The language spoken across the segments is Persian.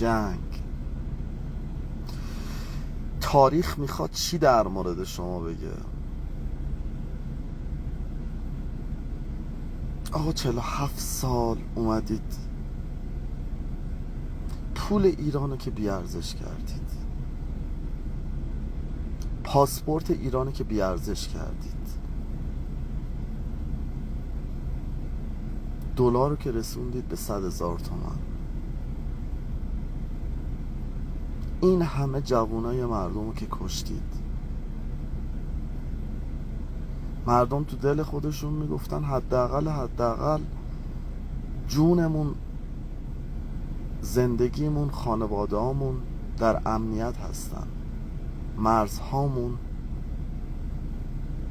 جنگ. تاریخ میخواد چی در مورد شما بگه؟ آقا 47 سال اومدید پول ایرانو که بیارزش کردید، پاسپورت ایرانو که بیارزش کردید، دلار رو که رسوندید به 100,000 تومان. این همه جوانای مردم رو که کشتید. مردم تو دل خودشون میگفتن حداقل جونمون، زندگیمون، خانواده‌هامون در امنیت هستن، مرزهامون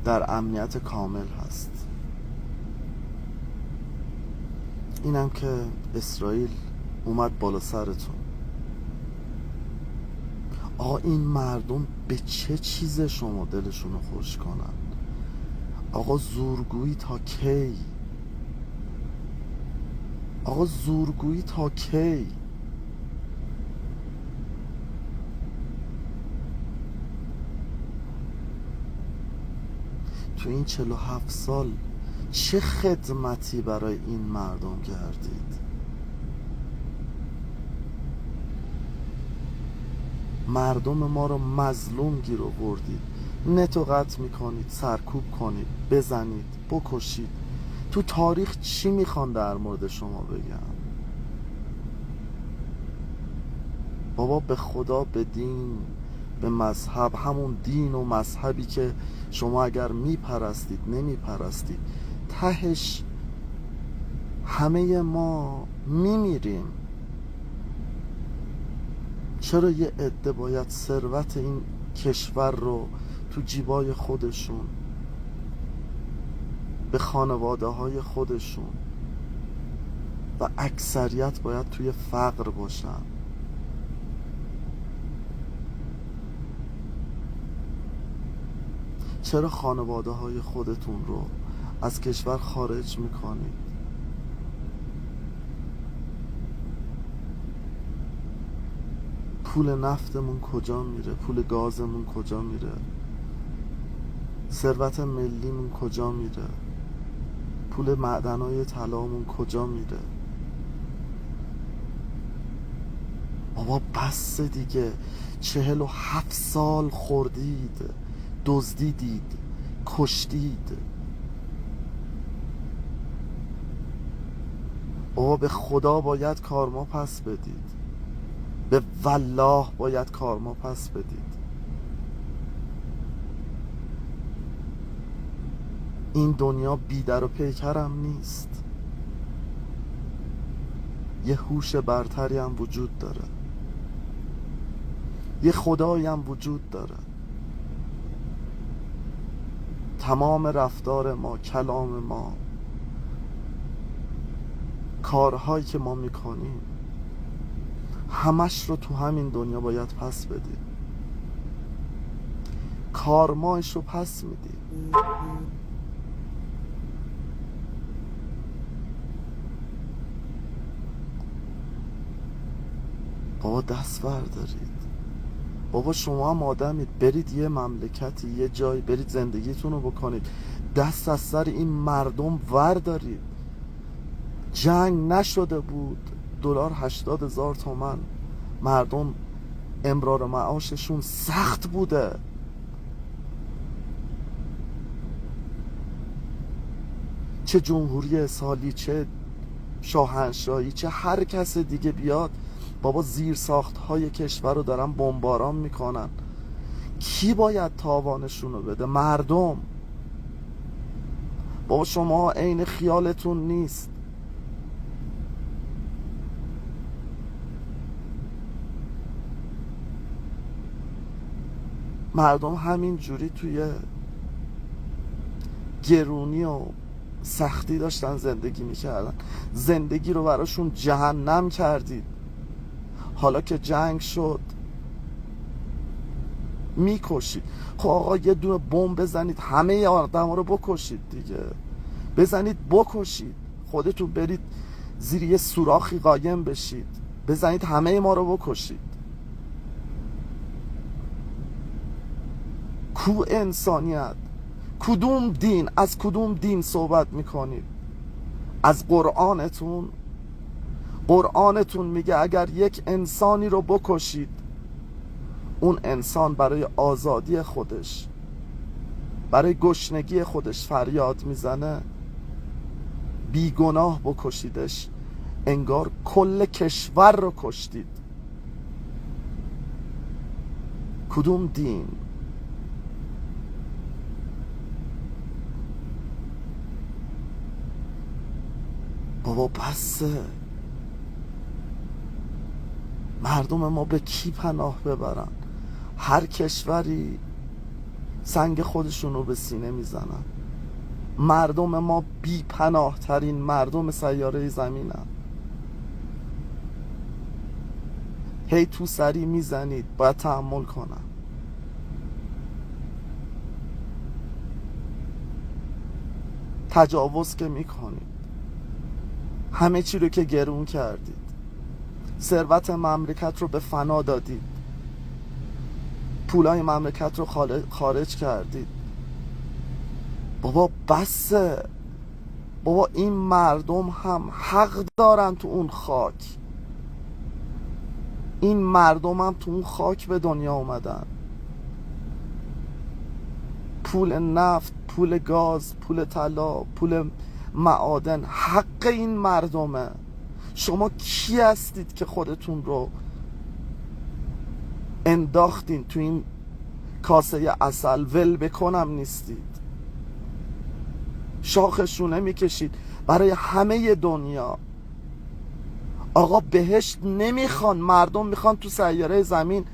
در امنیت کامل هست. اینم که اسرائیل اومد بالا سرتون. آقا این مردم به چه چیز شما دلشون رو خوش کنن؟ آقا زورگویی تا کی؟ آقا زورگویی تا کی؟ تو این 47 سال چه خدمتی برای این مردم کردید؟ مردم ما رو مظلوم گیر آوردید، نتو قطع میکنید، سرکوب کنید، بزنید، بکشید. تو تاریخ چی میخوان در مورد شما بگم؟ بابا به خدا، به دین، به مذهب، همون دین و مذهبی که شما اگر میپرستید نمیپرستید، تهش همه ما میمیریم. چرا یه عده باید ثروت این کشور رو تو جیبای خودشون، به خانواده های خودشون، و اکثریت باید توی فقر باشن؟ چرا خانواده های خودتون رو از کشور خارج میکنید؟ پول نفتمون کجا میره؟ پول گازمون کجا میره؟ ثروت ملیمون کجا میره؟ پول معدنهای طلامون کجا میره؟ بابا بس دیگه. 47 سال خوردید، دزدیدید، کشتید. بابا به خدا باید کارما پس بدید، به والله باید کارما پس بدید. این دنیا بیدر و پیکرم نیست، یه هوش برتری هم وجود داره، یه خدایی هم وجود داره. تمام رفتار ما، کلام ما، کارهایی که ما میکنیم، همش رو تو همین دنیا باید پس بدیم. کارمایش رو پس میدیم. بابا دست بردارید. بابا شما هم آدمید، برید یه مملکتی، یه جایی برید زندگیتون رو بکنید، دست از سر این مردم وردارید. جنگ نشده بود، دلار 80,000 تومان، مردم امرار معاششون سخت بوده. چه جمهوری اسحاقی، چه شاهنشاهی، چه هر کس دیگه بیاد، بابا زیر ساخت های کشور رو دارن بمباران میکنن. کی باید تاوانشون رو بده؟ مردم. بابا شما عین خیالتون نیست. مردم همین جوری توی گرونی و سختی داشتن زندگی میکردن. زندگی رو براشون جهنم کردید. حالا که جنگ شد میکشید. خب آقا یه دونه بمب بزنید همه آدم رو بکشید دیگه. بزنید بکشید، خودتون برید زیر یه سوراخی قایم بشید. بزنید همه ما رو بکشید. کو انسانیت؟ کدوم دین؟ از کدوم دین صحبت میکنید؟ از قرآنتون؟ قرآنتون میگه اگر یک انسانی رو بکشید، اون انسان برای آزادی خودش، برای گشنگی خودش فریاد میزنه، بیگناه بکشیدش، انگار کل کشور رو کشتید. کدوم دین؟ بابا بسه. مردم ما به کی پناه ببرن؟ هر کشوری سنگ خودشون رو به سینه میزنن. مردم ما بی پناه ترین مردم سیاره زمینن. هی تو سری میزنید، باید تحمل کنن. تجاوز که میکنید، همه چی رو که گرون کردید، ثروت مملکت رو به فنا دادید، پولای مملکت رو خارج کردید. بابا بسه. بابا این مردم هم حق دارن تو اون خاک. این مردم هم تو اون خاک به دنیا اومدن. پول نفت، پول گاز، پول طلا، پول معادن حق این مردمه. شما کی هستید که خودتون رو انداختین تو این کاسه عسل؟ ول بکنم نیستید. شاخشونه میکشید برای همه دنیا. آقا بهشت نمیخوان، مردم میخوان تو سیاره زمین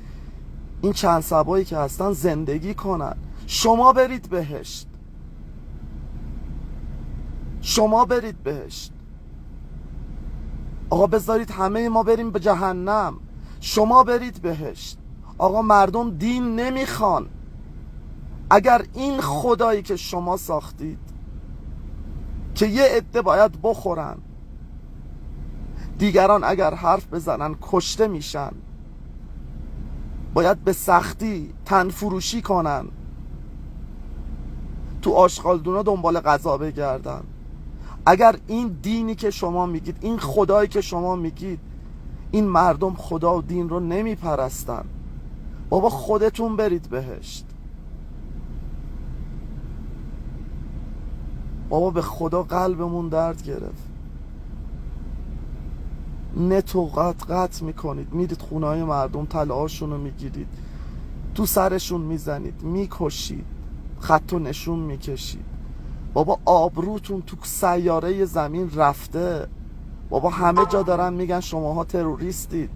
این چند سبایی که هستن زندگی کنن. شما برید بهشت، شما برید بهشت. آقا بذارید همه ما بریم به جهنم، شما برید بهشت. آقا مردم دین نمیخوان. اگر این خدایی که شما ساختید که یه عده باید بخورن، دیگران اگر حرف بزنن کشته میشن، باید به سختی تن فروشی کنن، تو آشغالدونا دنبال غذا بگردن، اگر این دینی که شما میگید، این خدایی که شما میگید، این مردم خدا و دین رو نمیپرستن، بابا خودتون برید بهشت. بابا به خدا قلبمون درد گرفت. نت و قطع میکنید، میدید خونه های مردم، طلاهاشون رو میگیرید، تو سرشون میزنید، میکشید، خط و نشون میکشید. بابا آبروتون تو سیاره زمین رفته. بابا همه جا دارن میگن شماها تروریستید.